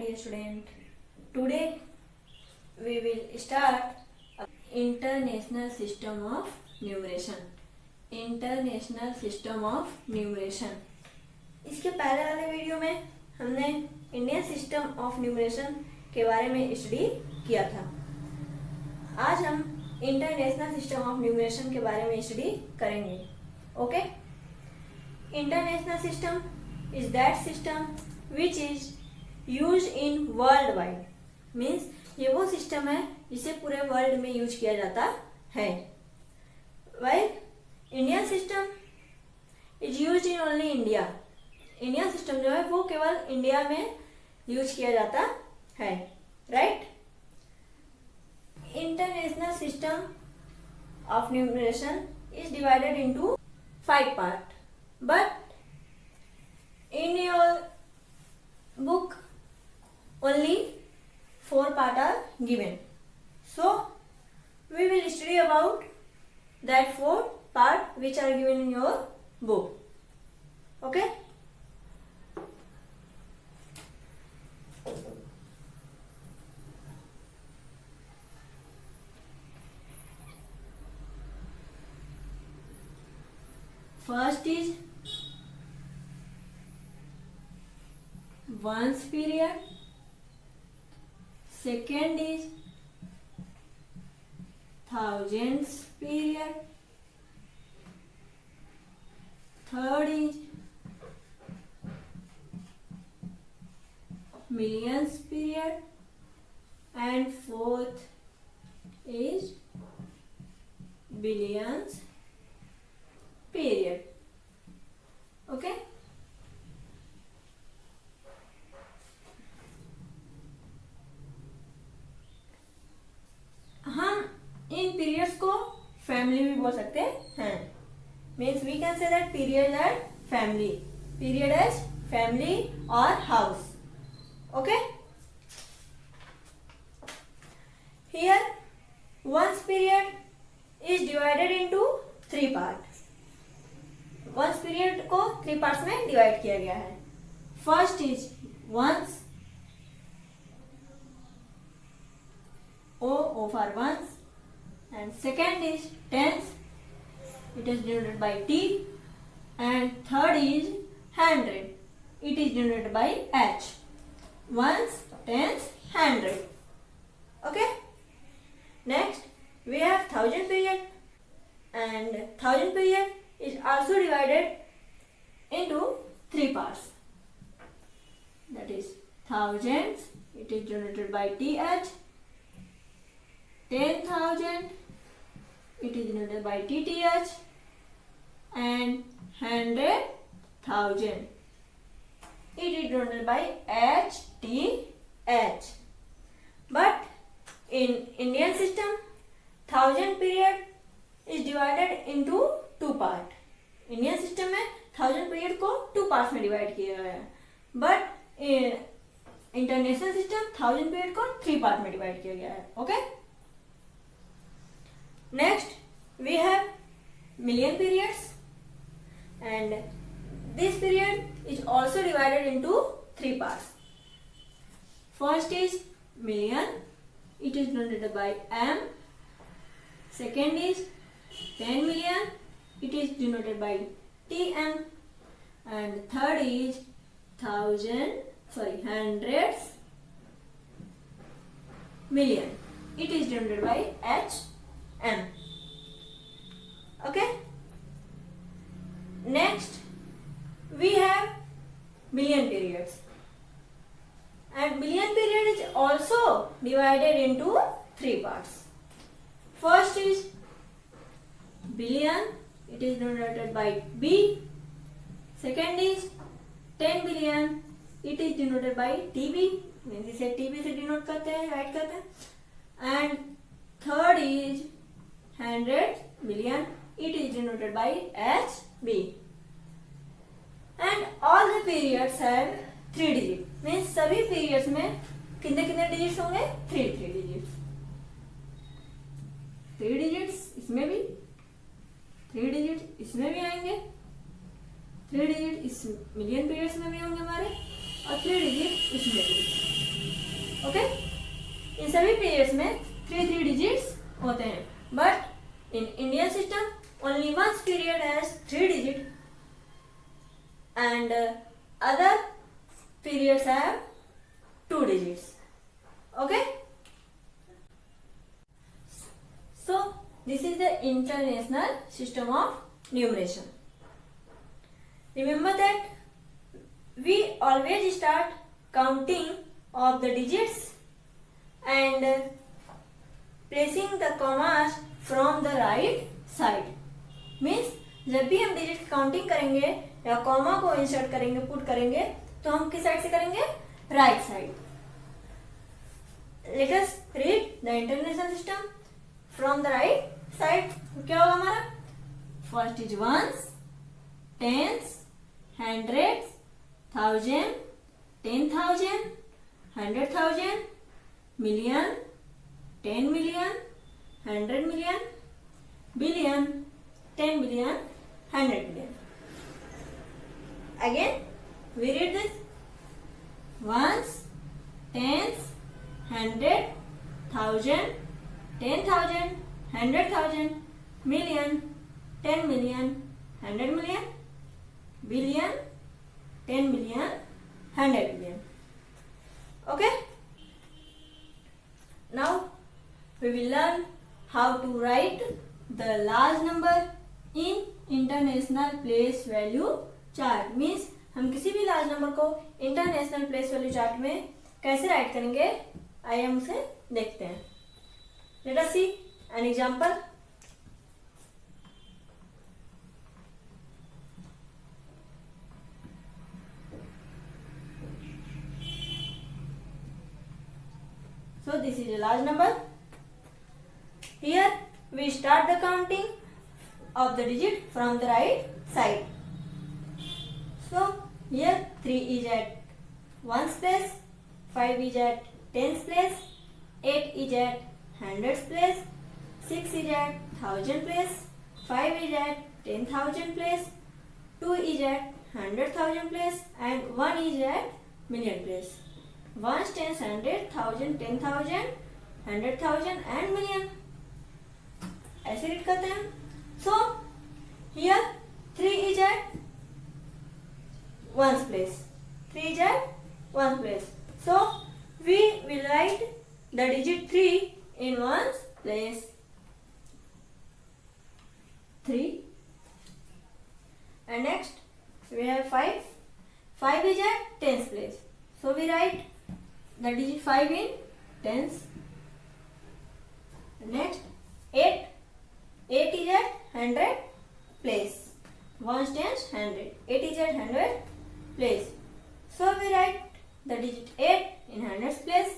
dear student. Today we will start International System of Numeration. International System of Numeration. इसके पहले वाले video में हमने इंडियन सिस्टम ऑफ न्यूमरेशन के बारे में स्टडी किया था. आज हम इंटरनेशनल सिस्टम ऑफ न्यूमरेशन के बारे में स्टडी करेंगे. Okay. International system is that system which is use in world wide. Means ये वो सिस्टम है जिसे पूरे वर्ल्ड में यूज किया जाता है. While Indian system is use in only India. Indian system जो है वो केवल इंडिया में यूज किया जाता है. Right. International system of numeration is divided into 5 part, but in your book only 4 part are given, so we will study about that 4 part which are given in your book. Okay. First is ones period. Second is thousands period. Third is millions period, and fourth is billions period. Okay. हम इन periods को family भी बोल सकते हैं. Means we can say that period as family, period as family और house. Okay. Here ones period is divided into 3 part. Ones period को 3 parts में divide किया गया है. First is ones, O for ones, and second is tens, it is denoted by T, and third is hundred, it is denoted by H. Ones, tens, hundred. Okay. Next we have thousand period, and thousand period is also divided into 3 parts. That is thousands, it is denoted by TH. 10,000, it is denoted by TTH, and 100,000, it is denoted by HTH. But in Indian system, thousand period is divided into 2 part. Indian system में thousand period को 2 parts में divide किया गया है. But in international system thousand period को 3 part में divide किया गया है. Okay. Next we have million periods, and this period is also divided into 3 parts. First is million, it is denoted by M. Second is 10 million, it is denoted by TM, and third is hundreds million, it is denoted by HM. Okay. Next we have billion periods, and billion period is also divided into 3 parts. First is billion, it is denoted by B. Second is 10 billion, it is denoted by TB. Means इसे TB से denote करते हैं, right करते हैं. And third is 100 million, it is denoted by HB. And all the periods have 3 digits. Means सभी periods में कितने कितने digits होंगे? 3 digits. 3 digits इसमें भी, 3 digits इसमें भी आएंगे, 3 digits इस मिलियन पीरियड्स में भी होंगे हमारे, और 3 digits इसमें भी. ओके, इन सभी पीरियड्स में 3 डिजिट्स होते हैं, but in Indian system only one period has 3 digit and other periods have 2 digits. Okay, so this is the international system of numeration. Remember that we always start counting of the digits and placing the commas from the right side. Means जब भी हम digit counting करेंगे या comma को insert करेंगे, put करेंगे, तो हम किस साइड से करेंगे? Right side. Let us read the international system from the right side. क्या होगा हमारा? First is ones, tens, hundreds, thousand, 10,000, 100,000, million, 10 million, 100 million, billion, 10 billion, 100 billion. Again, we read this. Ones, tens, 100, 1000, 10,000, 100,000, million, 10 million, 100 million, billion, 10 billion, 100 billion. Okay? Now, we will learn how to write the large number in international place value chart. Means हम किसी भी large number को international place value chart में कैसे write करेंगे, आइए हम उसे देखते हैं. Let us see an example. So this is a large number. Here we start the counting of the digit from the right side. So here 3 is at 1's place, 5 is at 10's place, 8 is at 100's place, 6 is at 1000 place, 5 is at 10,000 place, 2 is at 100,000 place, and 1 is at million place. 1, 10, 100, 1000, 10,000, 100,000 and million. ऐसे read करते हैं. So here 3 is at 1's place. 3 is at 1's place. So we will write the digit 3 in 1's place. 3. And next we have 5. 5 is at 10's place. So we write the digit 5 in 10's. Next 8. 8 is at 100 place. 1, 10, 100. 8 is at 100 place. So we write the digit 8 in 100's place.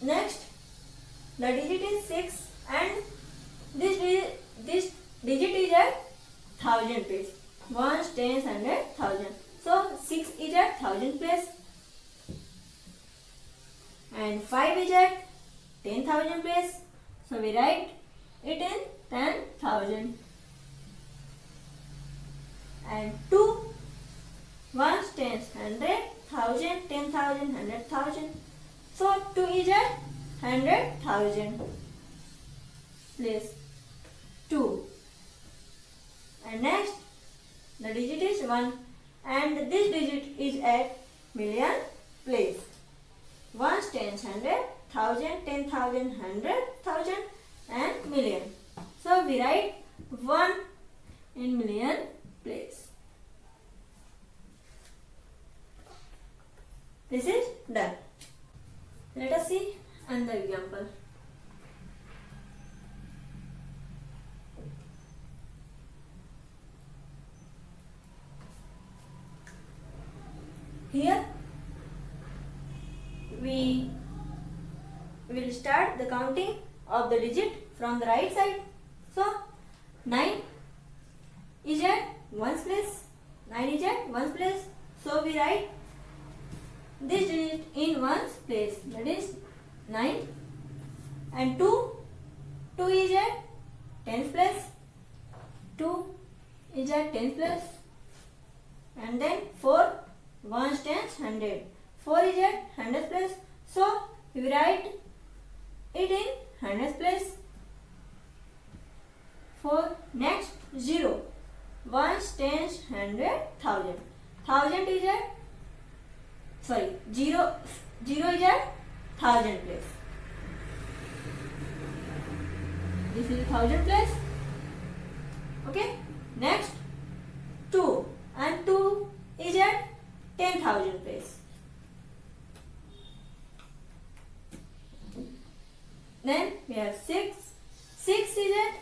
Next, the digit is 6 and this digit is at 1000 place. 1, 10, 100, 1000. So 6 is at 1000 place. And 5 is at 10,000 place. So we write it in 10,000. And 2, 1, 10, 100, 1000, 10,000, 100,000. So 2 is at 100,000 place. 2. And next, the digit is 1 and this digit is at million place. 1, 10, 100, 1000, 10,000, 100,000 and million. So we write 1 in million place. This is done. Let us see another example. Here we will start the counting of the digit from the right side. So 9 is at 1's place. 9 is at 1's place. So we write this digit in 1's place, that is 9. And 2 is at 10's place. 2 is at 10's place. And then 4, ones, tens, hundred. 4 is at hundredth place, so we write it in hundredth place. 4. Next, 0. Ones, tens, hundred, thousand. Thousand is at, sorry, 0 is at thousand place. This is thousand place. Okay. Next, 2, and 2 is at 10,000 place. Then we have 6. 6 is at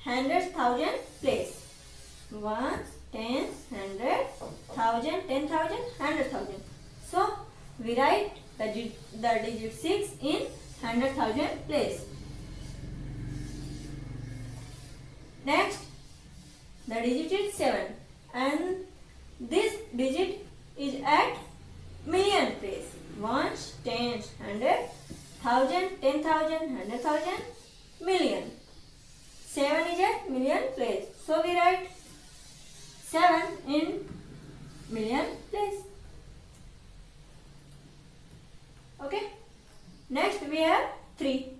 100,000 place. 1, 10, 100, 1000, 10,000, 100,000. So we write the digit 6 in 100,000 place. Next, the digit is 7, and this digit is at million place. 1, 10, 100, 1000, 10,000, 100,000, million. 7 is at million place. So we write 7 in million place. Okay. Next we have 3,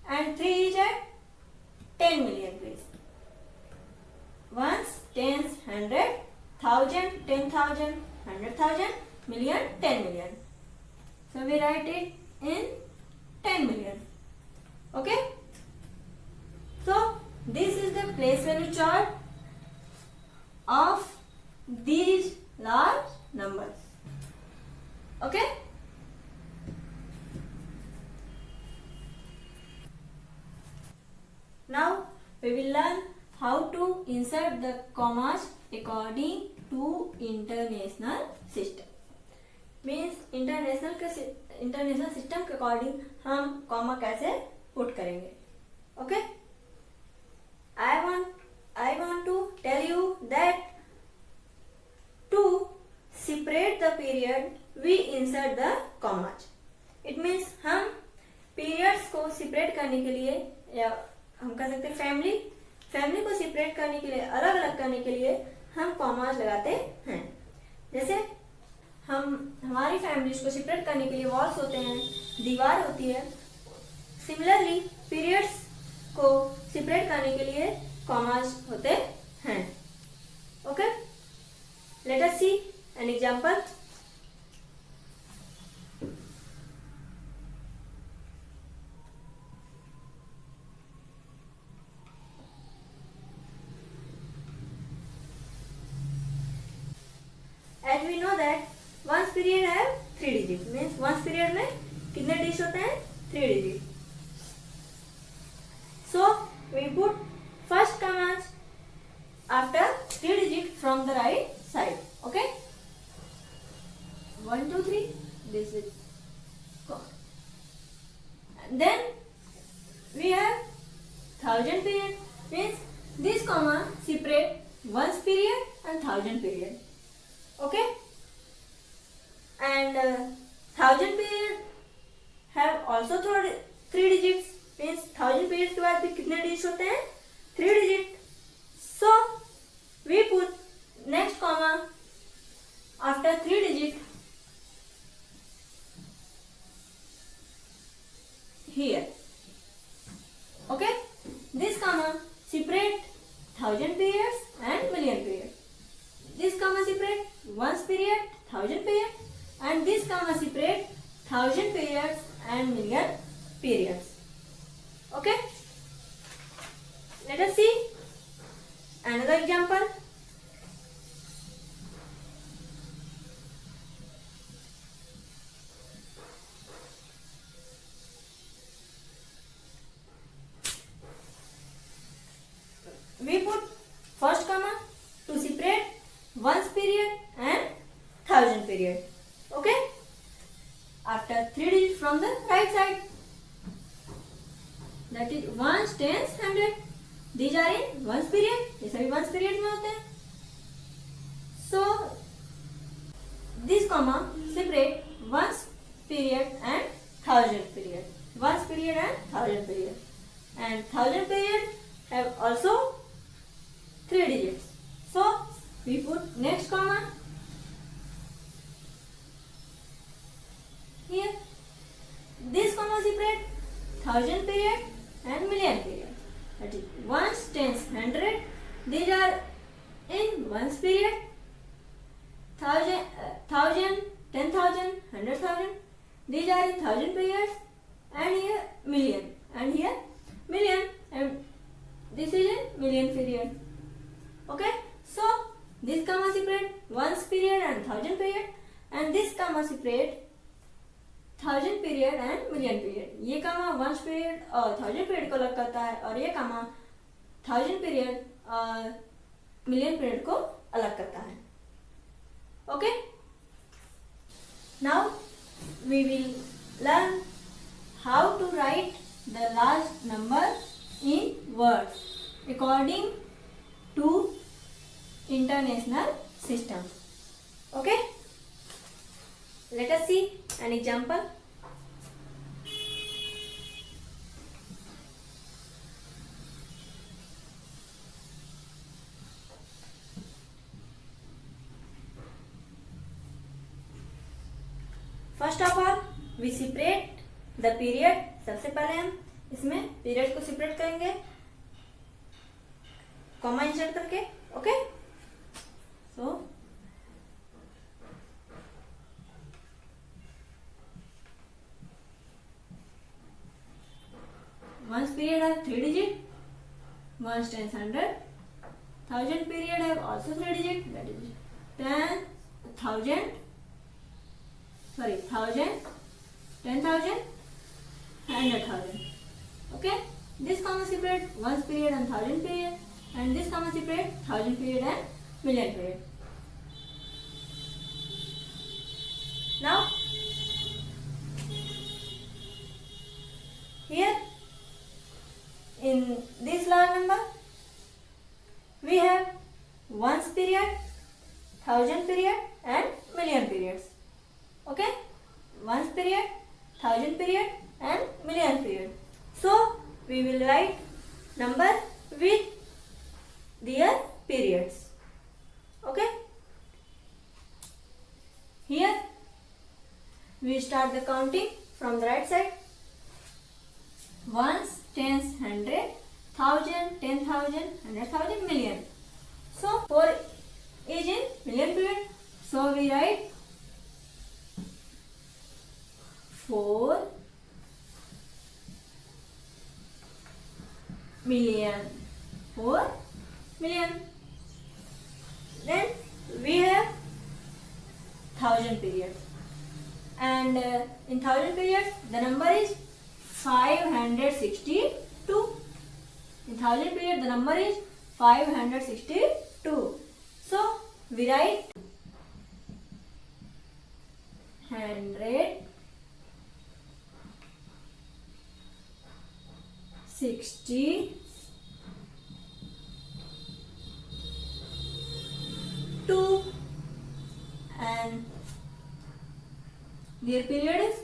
and 3 is at 10 million place. Ones, tens, 100, 1000, 10,000, 100,000, million, 10 million. So we write it in 10 million. Okay. So this is the place value chart of these large numbers. Okay. Now we will learn how to insert the commas according to international system. Means international system के according हम comma कैसे put करेंगे. Okay. I want to tell you that to separate the period we insert the commas. It means हम periods को separate करने के लिए, या हम कह सकते हैं फैमिली को सेपरेट करने के लिए, अलग अलग करने के लिए हम कॉमास लगाते हैं. जैसे हमारी फैमिलीज को सेपरेट करने के लिए वॉल्स होते हैं, दीवार होती है. सिमिलरली पीरियड्स को सेपरेट करने के लिए कॉमास होते हैं. Okay. Let us see an example. As we know that once period have 3 digits, means once period में कितने digits होते हैं? 3 digits. So we put first commas after 3 digits from the right side. Okay. 1, 2, 3. This is comma. And then we have 1000 period, means this comma separate ones period and 1000 period. Okay. And 1000 period have also 3 digits, means 1000 periods के बाद भी कितने digits होते हैं? 3 digits. So we put next comma after 3 digits here. Okay. This comma separate 1000 periods and million periods. This comma separate ones period, 1000 period, and this comma separate 1000 periods and million periods. Okay. Let us see another example. We put first comma to separate ones period and 1000 period. Okay. After 3 digits from the right side, that is ones, tens, 100. These are in ones period. ये सभी ones period में होते हैं. So this comma separate ones period and 1000 period. Ones period and 1000 period. And 1000 period have also 3 digits. So we put next comma thousand period and million period. That is ones, tens, hundred. These are in ones period. Thousand, 10,000, 100,000. These are in thousand periods, and here million, and here million, and this is in million period. Okay, so this comma separate ones period and thousand period, and this comma separate thousand period and million period. ये comma ones period और thousand period को अलग करता है, और ये comma thousand period और million period को अलग करता है. Okay, now we will learn how to write the large number in words according to international system. Okay, let us see an example. First of all, we separate the period. सबसे पहले हम इसमें period को separate करेंगे comma insert करके. Okay, so ones period have 3 digit, ones, tens, 100. Thousand period have also 3 digit, that is 10,000, sorry, 1,000, 10,000, 100,000. Okay, this comma separate ones period and thousand period, and this comma separate thousand period and million period. Now here in this large number we have ones period, thousand period and million periods. Okay, ones period, thousand period and million period. So we will write number with their periods. Okay, here we start the counting from the right side. Ones, tens, 100, 1,000, 10,000, 100,000, million. So 4 is in million period. So we write 4 million. 4 million. Then we have 1,000 periods, and in 1,000 periods the number is 562. In 1,000 period the number is 562. So we write 162, and their period is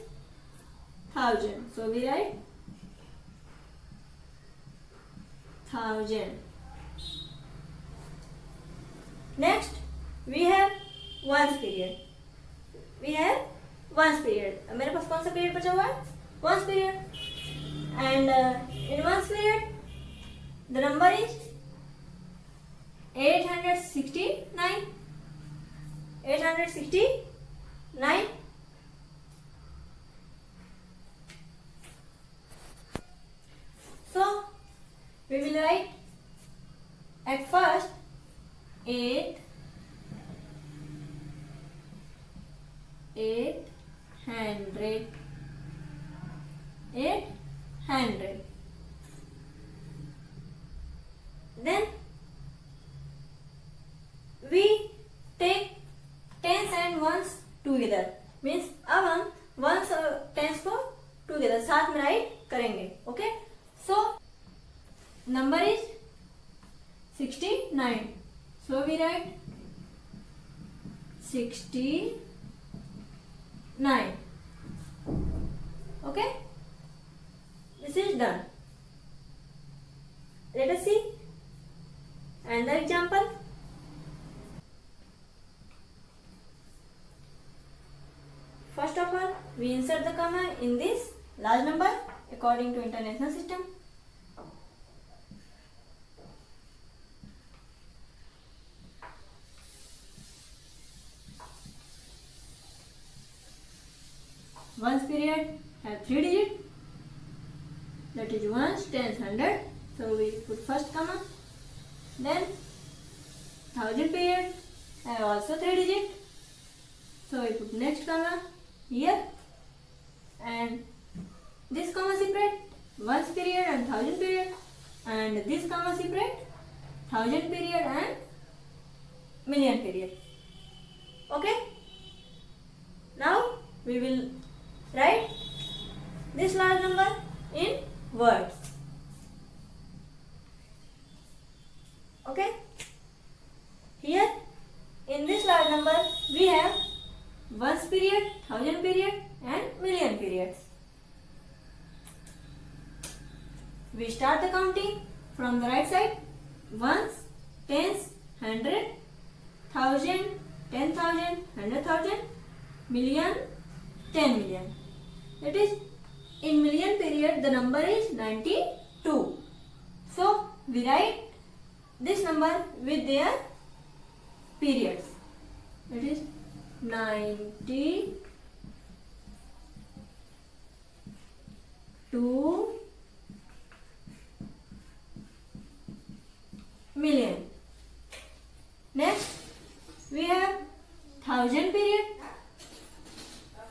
1,000. So we write 1,000. Next we have ones period. We have ones period. मेरे पास कौन सा period बचा हुआ है? Ones period. And in ones period the number is 869. 869. So we will write at first 800. Then we take tens and ones together. Means अब हम ones और tens को together साथ में write करेंगे. Okay, so number is 69. So we write 69. Okay, this is done. Let us see another example. First of all, we insert the comma in this large number according to international system. Ones period have 3 digits, that is ones, tens, hundred. So we put first comma. Then thousand period have also 3 digits. So we put next comma here, and this comma separate ones period and thousand period, and this comma separate thousand period and million period. Okay. Now we will write this large number in words. Okay. Here in this large number we have ones period, thousand period and million periods. We start the counting from the right side. Ones, tens, hundred, thousand, 10,000, 100,000, million, 10 million. That is, in million period the number is 92. So we write this number with their periods. That is 92 million. Next we have thousand period,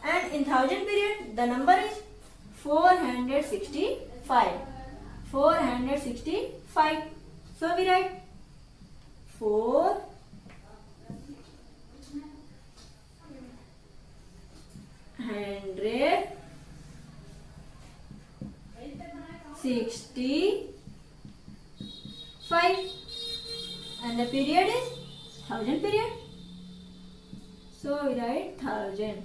and in thousand period the number is 465. 465. So we write 465, and the period is thousand period. So we write thousand.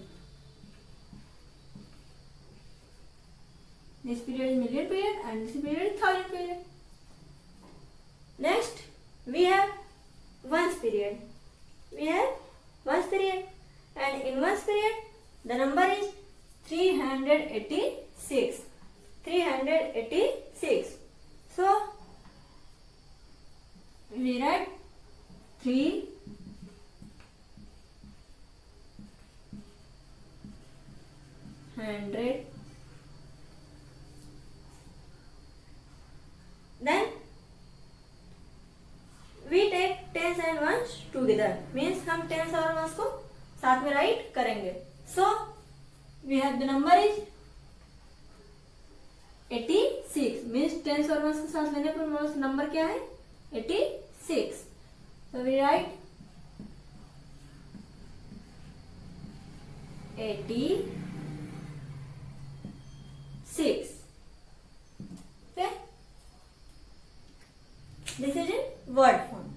This period is million period and this period is thousand period. Next we have ones period. We have ones period, and in ones period the number is 386. 386. So we write 3 100. Then we take tens and ones together, means हम tens और ones को साथ में write करेंगे. So we have the number is 86, means tens और ones को साथ लेने पर number क्या है? 86. So we write 86. Okay. This is in word form.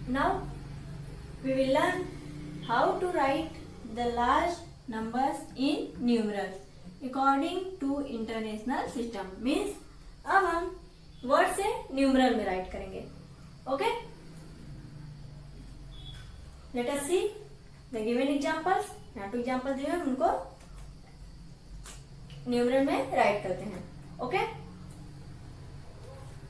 Now we will learn how to write the large numbers in numerals according to international system. Means अब हम word से न्यूमरल में राइट करेंगे. Okay. Let us see the given examples. यहाँ two example दिए हैं, उनको numeral में राइट करते हैं. Okay.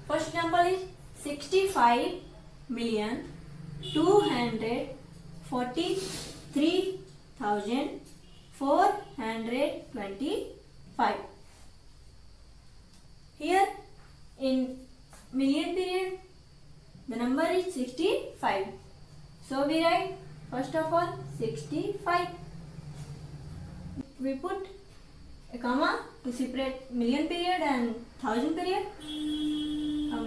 First example is 65,243,425. Here in million period the number is 65. So we write first of all 65. We put a comma to separate million period and thousand period. हम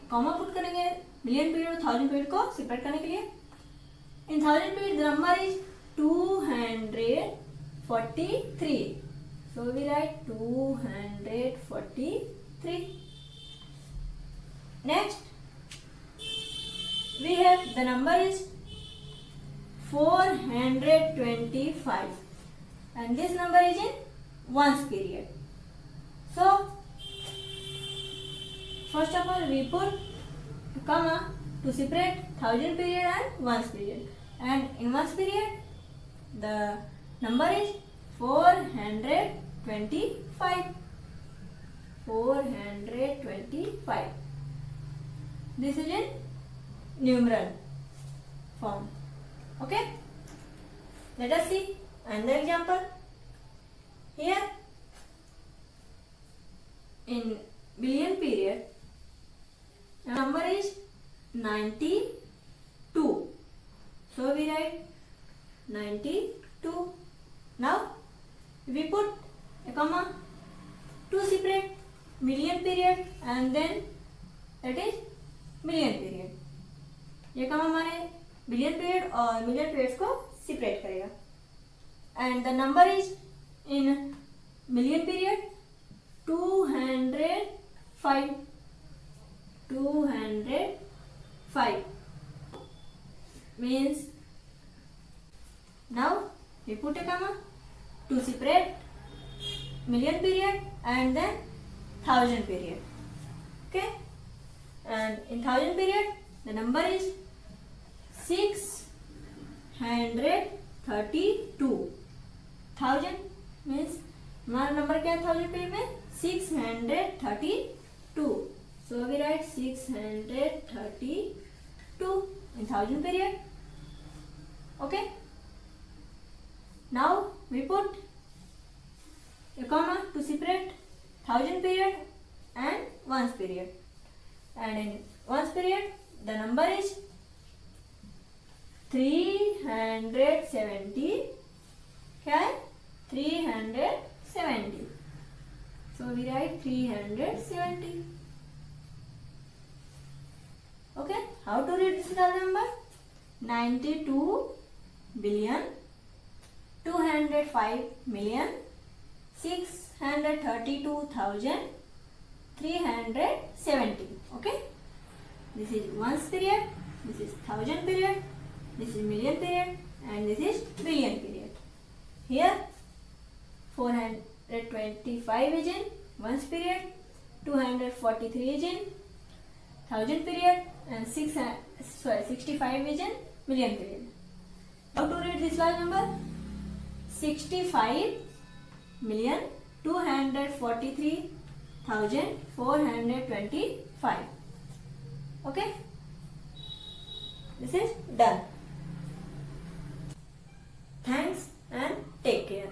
comma put करेंगे million period और thousand period को separate करने के लिए. In thousand period the number is 243. So we write 243. Next we have the number is 425, and this number is in ones period. So first of all we put comma to separate thousand period and ones period, and in ones period the number is 425. 425. This is in numeral form. Okay. Let us see another example. Here in billion period, number is 92. So we write 92. Now we put a comma to separate million period and then that is million period. ये कमा हमारे billion period और million periods को separate करेगा. And the number is in million period 205. 205 means now we put a comma to separate million period and then 1000 period. Okay, and in 1000 period the number is 632. 1000 means हमारा number क्या है 1000 period में 632. So we write 632 in 1000 period. Okay, now we put a comma to separate 1000 period and ones period, and in ones period the number is 370. क्या है 370. So we write 370. Okay, how to read this number? 92 billion 205 million 632,370. Okay, this is ones period, this is 1000 period, this is million period, and this is billion period. Here 425 is in ones period, 243 is in 1000 period, and 65 is in million period. How to read this large number? 65,243,425. Okay, this is done. Thanks and take care.